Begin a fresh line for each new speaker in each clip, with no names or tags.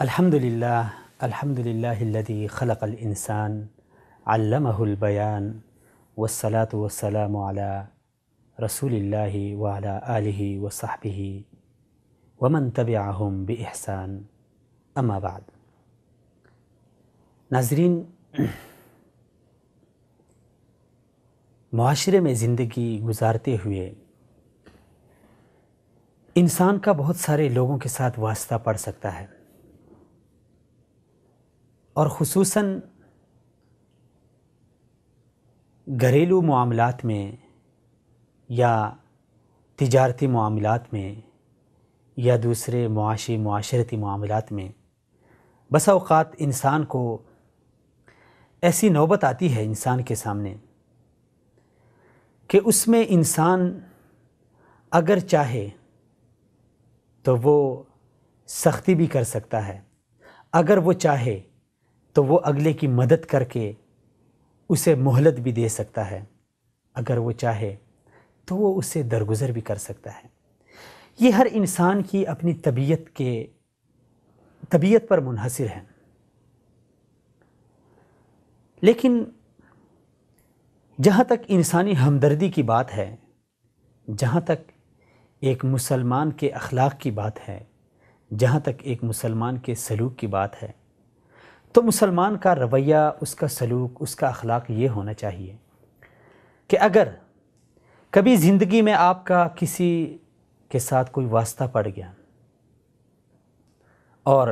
الحمد للہ الذی خلق الانسان علمہ البیان والصلاة والسلام علی رسول اللہ وعلی آلہ وصحبہ ومن تبعہم بإحسان اما بعد۔ ناظرین، معاشرے میں زندگی گزارتے ہوئے انسان کا بہت سارے لوگوں کے ساتھ واسطہ پڑ سکتا ہے، اور خصوصاً گھریلو معاملات میں یا تجارتی معاملات میں یا دوسرے معاشرتی معاملات میں بسا اوقات انسان کو ایسی نوبت آتی ہے انسان کے سامنے کہ اس میں انسان اگر چاہے تو وہ سختی بھی کر سکتا ہے، اگر وہ چاہے تو وہ اگلے کی مدد کر کے اسے مہلت بھی دے سکتا ہے، اگر وہ چاہے تو وہ اسے درگزر بھی کر سکتا ہے۔ یہ ہر انسان کی اپنی طبیعت پر منحصر ہے۔ لیکن جہاں تک انسانی ہمدردی کی بات ہے، جہاں تک ایک مسلمان کے اخلاق کی بات ہے، جہاں تک ایک مسلمان کے سلوک کی بات ہے، تو مسلمان کا رویہ، اس کا سلوک، اس کا اخلاق یہ ہونا چاہیے کہ اگر کبھی زندگی میں آپ کا کسی کے ساتھ کوئی واسطہ پڑ گیا، اور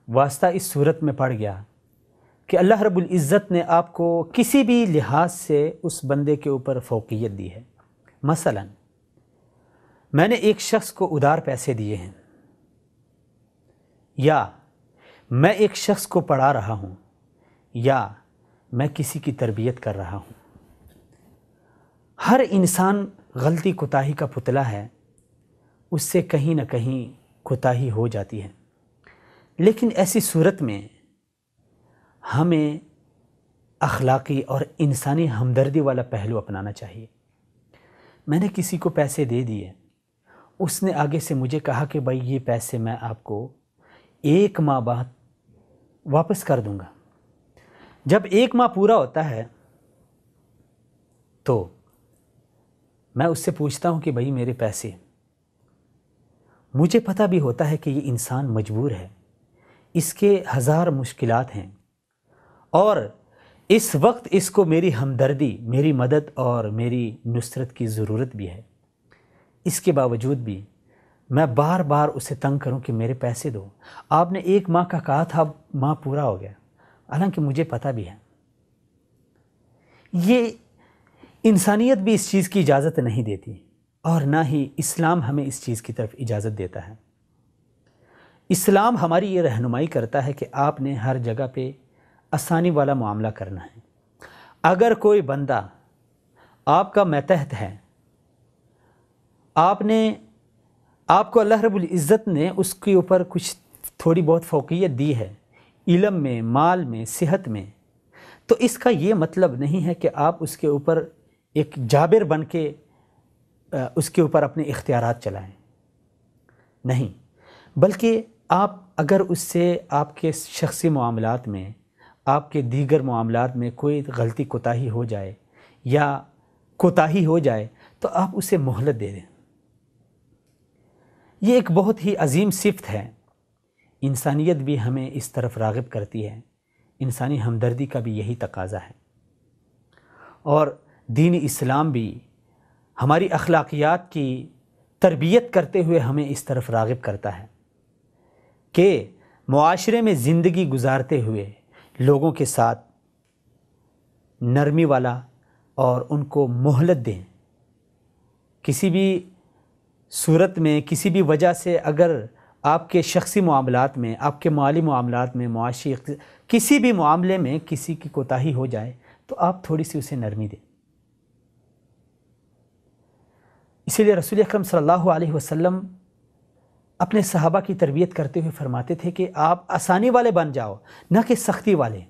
واسطہ اس صورت میں پڑ گیا کہ اللہ رب العزت نے آپ کو کسی بھی لحاظ سے اس بندے کے اوپر فوقیت دی ہے۔ مثلا میں نے ایک شخص کو ادھار پیسے دیے ہیں، یا میں ایک شخص کو پڑھا رہا ہوں، یا میں کسی کی تربیت کر رہا ہوں۔ ہر انسان غلطی کوتاہی کا پتلا ہے، اس سے کہیں نہ کہیں کوتاہی ہو جاتی ہے، لیکن ایسی صورت میں ہمیں اخلاقی اور انسانی ہمدردی والا پہلو اپنانا چاہیے۔ میں نے کسی کو پیسے دے دیے، اس نے آگے سے مجھے کہا کہ بھائی یہ پیسے میں آپ کو 1 ماہ بعد واپس کر دوں گا۔ جب 1 ماہ پورا ہوتا ہے تو میں اس سے پوچھتا ہوں کہ بھائی میرے پیسے، مجھے پتہ بھی ہوتا ہے کہ یہ انسان مجبور ہے، اس کے 1000 مشکلات ہیں، اور اس وقت اس کو میری ہمدردی، میری مدد اور میری نصرت کی ضرورت بھی ہے۔ اس کے باوجود بھی میں بار بار اسے تنگ کروں کہ میرے پیسے دو، آپ نے 1 ماہ کا کہا تھا، ماہ پورا ہو گیا، حالانکہ مجھے پتہ بھی ہے۔ یہ انسانیت بھی اس چیز کی اجازت نہیں دیتی، اور نہ ہی اسلام ہمیں اس چیز کی طرف اجازت دیتا ہے۔ اسلام ہماری یہ رہنمائی کرتا ہے کہ آپ نے ہر جگہ پہ آسانی والا معاملہ کرنا ہے۔ اگر کوئی بندہ آپ کا ماتحت ہے، آپ کو اللہ رب العزت نے اس کے اوپر کچھ تھوڑی بہت فوقیت دی ہے، علم میں، مال میں، صحت میں، تو اس کا یہ مطلب نہیں ہے کہ آپ اس کے اوپر ایک جابر بن کے اس کے اوپر اپنے اختیارات چلائیں، نہیں، بلکہ آپ اگر اس سے آپ کے شخصی معاملات میں، آپ کے دیگر معاملات میں کوئی غلطی کوتاہی ہو جائے یا کوتاہی ہو جائے تو آپ اسے مہلت دے دیں۔ یہ ایک بہت ہی عظیم صفت ہے۔ انسانیت بھی ہمیں اس طرف راغب کرتی ہے، انسانی ہمدردی کا بھی یہی تقاضا ہے، اور دین اسلام بھی ہماری اخلاقیات کی تربیت کرتے ہوئے ہمیں اس طرف راغب کرتا ہے کہ معاشرے میں زندگی گزارتے ہوئے لوگوں کے ساتھ نرمی والا اور ان کو مہلت دیں۔ کسی بھی صورت میں، کسی بھی وجہ سے اگر آپ کے شخصی معاملات میں، آپ کے مالی معاملات میں، معاشی کسی بھی معاملے میں کسی کی کوتاہی ہو جائے تو آپ تھوڑی سی اسے نرمی دیں۔ اسی لیے رسول اکرم صلی اللہ علیہ وسلم اپنے صحابہ کی تربیت کرتے ہوئے فرماتے تھے کہ آپ آسانی والے بن جاؤ، نہ کہ سختی والے۔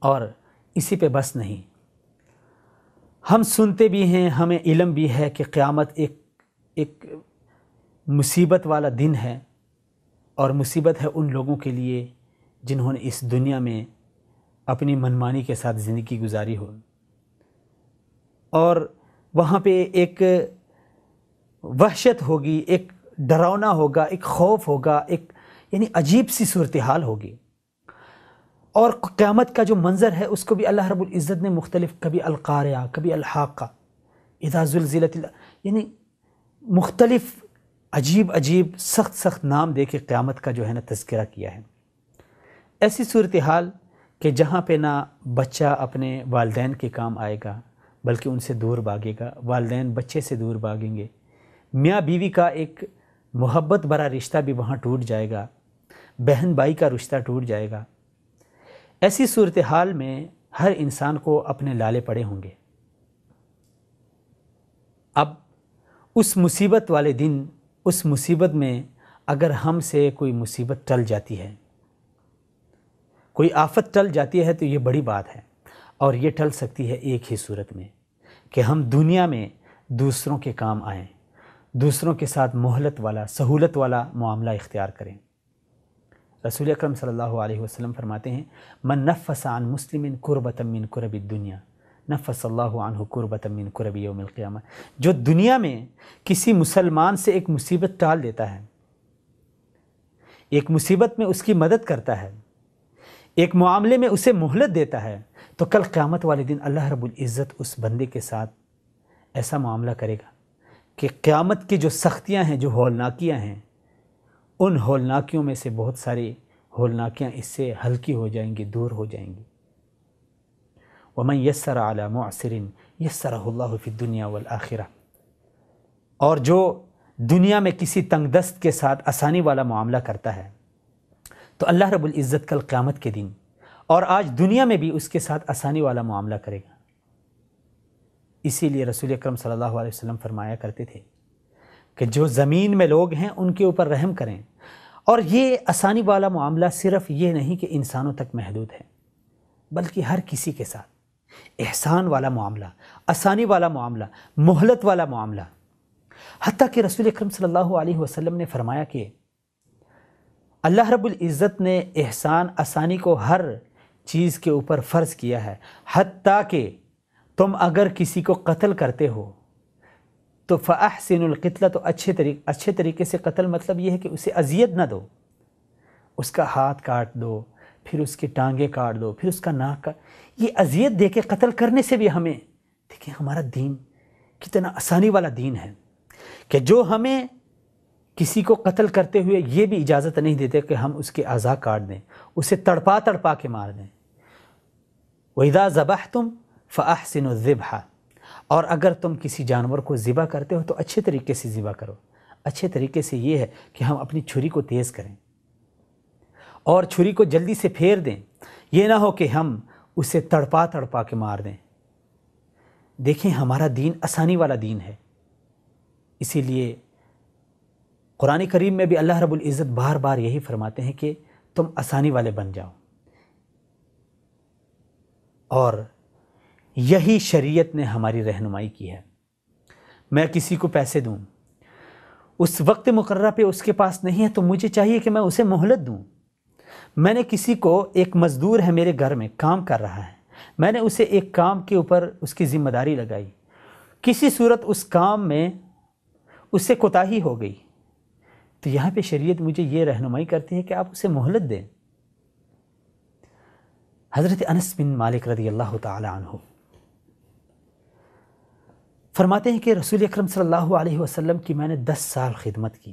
اور اسی پہ بس نہیں، ہم سنتے بھی ہیں، ہمیں علم بھی ہے کہ قیامت ایک مصیبت والا دن ہے، اور مصیبت ہے ان لوگوں کے لیے جنہوں نے اس دنیا میں اپنی منمانی کے ساتھ زندگی گزاری ہو، اور وہاں پہ ایک وحشت ہوگی، ایک ڈراؤنا ہوگا، ایک خوف ہوگا، ایک یعنی عجیب سی صورتحال ہوگی۔ اور قیامت کا جو منظر ہے اس کو بھی اللہ رب العزت نے مختلف، کبھی القاریہ، کبھی الحاقہ، اذا زلزلت یعنی مختلف عجیب عجیب سخت سخت نام دے کے قیامت کا جو ہے نا تذکرہ کیا ہے۔ ایسی صورتحال کہ جہاں پہ نہ بچہ اپنے والدین کے کام آئے گا بلکہ ان سے دور بھاگے گا، والدین بچے سے دور بھاگیں گے، میاں بیوی کا ایک محبت بھرا رشتہ بھی وہاں ٹوٹ جائے گا، بہن بھائی کا رشتہ ٹوٹ جائے گا۔ ایسی صورتحال میں ہر انسان کو اپنے لالے پڑے ہوں گے۔ اب اس مصیبت والے دن، اس مصیبت میں اگر ہم سے کوئی مصیبت ٹل جاتی ہے، کوئی آفت ٹل جاتی ہے تو یہ بڑی بات ہے، اور یہ ٹل سکتی ہے ایک ہی صورت میں، کہ ہم دنیا میں دوسروں کے کام آئیں، دوسروں کے ساتھ مہلت والا، سہولت والا معاملہ اختیار کریں۔ رسول اکرم صلی اللہ علیہ وسلم فرماتے ہیں، من نفس عن مسلم کربۃ من کرب الدنیا نفس اللہ عنہ کربۃ من کرب یوم القیامہ۔ جو دنیا میں کسی مسلمان سے ایک مصیبت ٹال دیتا ہے، ایک مصیبت میں اس کی مدد کرتا ہے، ایک معاملے میں اسے مہلت دیتا ہے، تو کل قیامت والے دن اللہ رب العزت اس بندے کے ساتھ ایسا معاملہ کرے گا کہ قیامت کی جو سختیاں ہیں، جو ہولناکیاں ہیں، ان ہولناکیوں میں سے بہت ساری ہولناکیاں اس سے ہلکی ہو جائیں گی، دور ہو جائیں گی۔ وَمَنْ يَسَّرَ عَلَى مُعْسِرٍ يَسَّرَهُ اللَّهُ فِي الدُّنْيَا وَالْآخِرَةِ۔ اور جو دنیا میں کسی تنگ دست کے ساتھ آسانی والا معاملہ کرتا ہے تو اللہ رب العزت کل قیامت کے دن اور آج دنیا میں بھی اس کے ساتھ آسانی والا معاملہ کرے گا۔ اسی لیے رسول اکرم صلی اللہ علیہ وسلم فرمایا کرتے تھے کہ جو زمین میں لوگ ہیں ان کے اوپر رحم کریں، اور یہ آسانی والا معاملہ صرف یہ نہیں کہ انسانوں تک محدود ہے، بلکہ ہر کسی کے ساتھ احسان والا معاملہ، آسانی والا معاملہ، مہلت والا معاملہ۔ حتیٰ کہ رسول اکرم صلی اللہ علیہ وسلم نے فرمایا کہ اللہ رب العزت نے احسان، آسانی کو ہر چیز کے اوپر فرض کیا ہے، حتیٰ کہ تم اگر کسی کو قتل کرتے ہو تو فَأَحْسِنُ الْقِتْلَ، تو اچھے طریقے سے قتل، مطلب یہ ہے کہ اسے اذیت نہ دو، اس کا ہاتھ کاٹ دو، پھر اس کی ٹانگیں کاٹ دو، پھر اس کا ناک کاٹ، یہ اذیت دے کے قتل کرنے سے بھی ہمیں دیکھیں ہمارا دین کتنا آسانی والا دین ہے، کہ جو ہمیں کسی کو قتل کرتے ہوئے یہ بھی اجازت نہیں دیتے کہ ہم اس کے اعضاء کاٹ دیں، اسے تڑپا تڑپا کے مار دیں۔ وَإِذَا ذَبَحْتُمْ فَأَحْسِنُوا الذِّبْحَ، اور اگر تم کسی جانور کو ذبح کرتے ہو تو اچھے طریقے سے ذبح کرو۔ اچھے طریقے سے یہ ہے کہ ہم اپنی چھری کو تیز کریں اور چھری کو جلدی سے پھیر دیں، یہ نہ ہو کہ ہم اسے تڑپا تڑپا کے مار دیں۔ دیکھیں ہمارا دین آسانی والا دین ہے، اسی لیے قرآن کریم میں بھی اللہ رب العزت بار بار یہی فرماتے ہیں کہ تم آسانی والے بن جاؤ، اور یہی شریعت نے ہماری رہنمائی کی ہے۔ میں کسی کو پیسے دوں، اس وقت مقررہ پہ اس کے پاس نہیں ہے تو مجھے چاہیے کہ میں اسے مہلت دوں۔ میں نے کسی کو، ایک مزدور ہے میرے گھر میں کام کر رہا ہے، میں نے اسے ایک کام کے اوپر اس کی ذمہ داری لگائی، کسی صورت اس کام میں اس سے کوتاہی ہو گئی تو یہاں پہ شریعت مجھے یہ رہنمائی کرتی ہے کہ آپ اسے مہلت دیں۔ حضرت انس بن مالک رضی اللہ تعالی عنہ فرماتے ہیں کہ رسول اکرم صلی اللہ علیہ وسلم کی میں نے 10 سال خدمت کی۔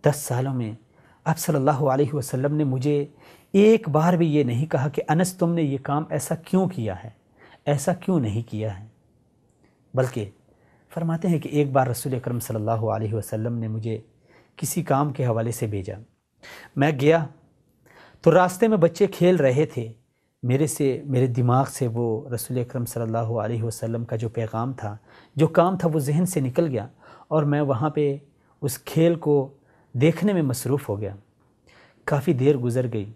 10 سالوں میں آپ صلی اللہ علیہ وسلم نے مجھے ایک بار بھی یہ نہیں کہا کہ انس تم نے یہ کام ایسا کیوں کیا ہے، ایسا کیوں نہیں کیا ہے، بلکہ فرماتے ہیں کہ ایک بار رسول اکرم صلی اللہ علیہ وسلم نے مجھے کسی کام کے حوالے سے بھیجا، میں گیا تو راستے میں بچے کھیل رہے تھے، میرے دماغ سے وہ رسول اکرم صلی اللہ علیہ وسلم کا جو پیغام تھا، جو کام تھا، وہ ذہن سے نکل گیا، اور میں وہاں پہ اس کھیل کو دیکھنے میں مصروف ہو گیا۔ کافی دیر گزر گئی،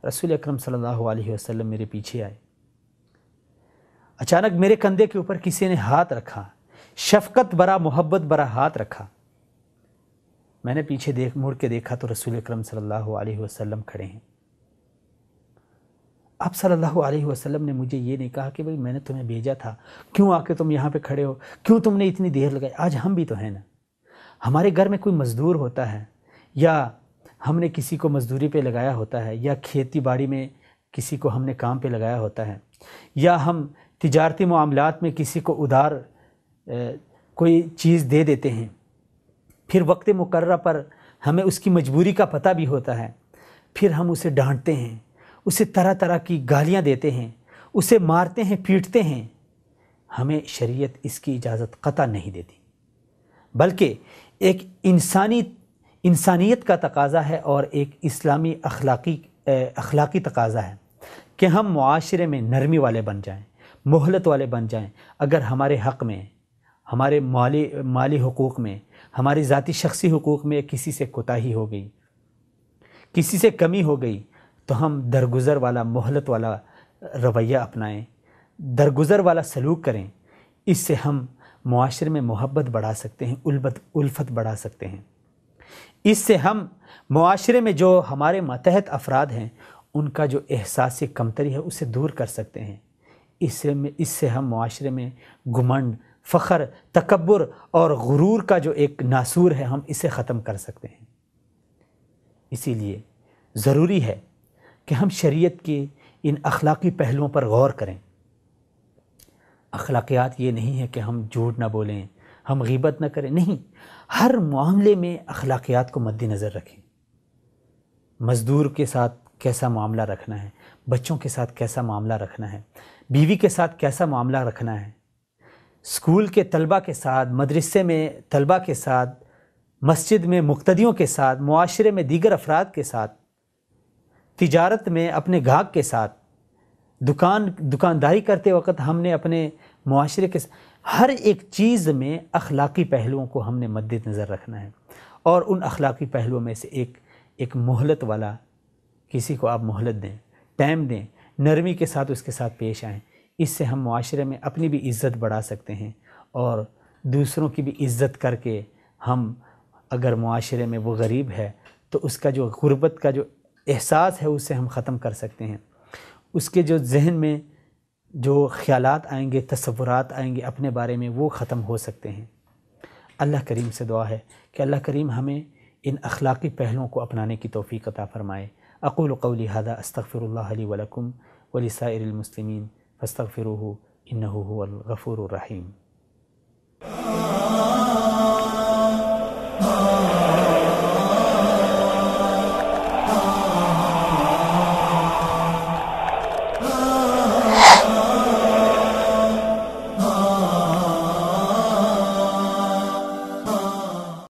رسول اکرم صلی اللہ علیہ وسلم میرے پیچھے آئے، اچانک میرے کندھے کے اوپر کسی نے ہاتھ رکھا، شفقت برا، محبت برا ہاتھ رکھا، میں نے پیچھے مڑ کے دیکھا تو رسول اکرم صلی اللہ علیہ وسلم کھڑے ہیں۔ آپ صلی اللہ علیہ وسلم نے مجھے یہ نہیں کہا کہ بھئی میں نے تمہیں بھیجا تھا، کیوں آ کے تم یہاں پہ کھڑے ہو، کیوں تم نے اتنی دیر لگائی۔ آج ہم بھی تو ہیں نا، ہمارے گھر میں کوئی مزدور ہوتا ہے، یا ہم نے کسی کو مزدوری پہ لگایا ہوتا ہے، یا کھیتی باڑی میں کسی کو ہم نے کام پہ لگایا ہوتا ہے، یا ہم تجارتی معاملات میں کسی کو ادھار کوئی چیز دے دیتے ہیں، پھر وقت مقررہ پر ہمیں اس کی مجبوری کا پتہ بھی ہوتا ہے، پھر ہم اسے ڈانٹتے ہیں، اسے طرح طرح کی گالیاں دیتے ہیں، اسے مارتے ہیں، پیٹتے ہیں۔ ہمیں شریعت اس کی اجازت قطع نہیں دیتی، بلکہ ایک انسانیت کا تقاضا ہے اور ایک اسلامی اخلاقی تقاضا ہے کہ ہم معاشرے میں نرمی والے بن جائیں، مہلت والے بن جائیں۔ اگر ہمارے حق میں، ہمارے مالی حقوق میں، ہماری ذاتی شخصی حقوق میں کسی سے کوتاہی ہو گئی، کسی سے کمی ہو گئی، تو ہم درگزر والا، مہلت والا رویہ اپنائیں، درگزر والا سلوک کریں۔ اس سے ہم معاشرے میں محبت بڑھا سکتے ہیں، الفت بڑھا سکتے ہیں۔ اس سے ہم معاشرے میں جو ہمارے ماتحت افراد ہیں ان کا جو احساس کمتری ہے اسے دور کر سکتے ہیں۔ اس سے ہم معاشرے میں گھمنڈ، فخر، تکبر اور غرور کا جو ایک ناسور ہے ہم اسے ختم کر سکتے ہیں۔ اسی لیے ضروری ہے کہ ہم شریعت کے ان اخلاقی پہلوؤں پر غور کریں۔ اخلاقیات یہ نہیں ہے کہ ہم جھوٹ نہ بولیں، ہم غیبت نہ کریں، نہیں، ہر معاملے میں اخلاقیات کو مد نظر رکھیں۔ مزدور کے ساتھ کیسا معاملہ رکھنا ہے، بچوں کے ساتھ کیسا معاملہ رکھنا ہے، بیوی کے ساتھ کیسا معاملہ رکھنا ہے، اسکول کے طلبہ کے ساتھ، مدرسے میں طلبہ کے ساتھ، مسجد میں مقتدیوں کے ساتھ، معاشرے میں دیگر افراد کے ساتھ، تجارت میں اپنے گاہک کے ساتھ، دکانداری کرتے وقت ہم نے اپنے معاشرے کے ساتھ، ہر ایک چیز میں اخلاقی پہلوؤں کو ہم نے مد نظر رکھنا ہے۔ اور ان اخلاقی پہلوؤں میں سے ایک مہلت والا، کسی کو آپ مہلت دیں، ٹائم دیں، نرمی کے ساتھ اس کے ساتھ پیش آئیں۔ اس سے ہم معاشرے میں اپنی بھی عزت بڑھا سکتے ہیں اور دوسروں کی بھی عزت کر کے ہم، اگر معاشرے میں وہ غریب ہے تو اس کا جو غربت کا جو احساس ہے اسے ہم ختم کر سکتے ہیں۔ اس کے جو ذہن میں جو خیالات آئیں گے، تصورات آئیں گے اپنے بارے میں، وہ ختم ہو سکتے ہیں۔ اللہ کریم سے دعا ہے کہ اللہ کریم ہمیں ان اخلاقی پہلوؤں کو اپنانے کی توفیق عطا فرمائے۔ اقول قولی ھذا استغفر اللہ لی ولکم ولسائر المسلمین فاستغفروہ انہ ھو الغفور الرحیم۔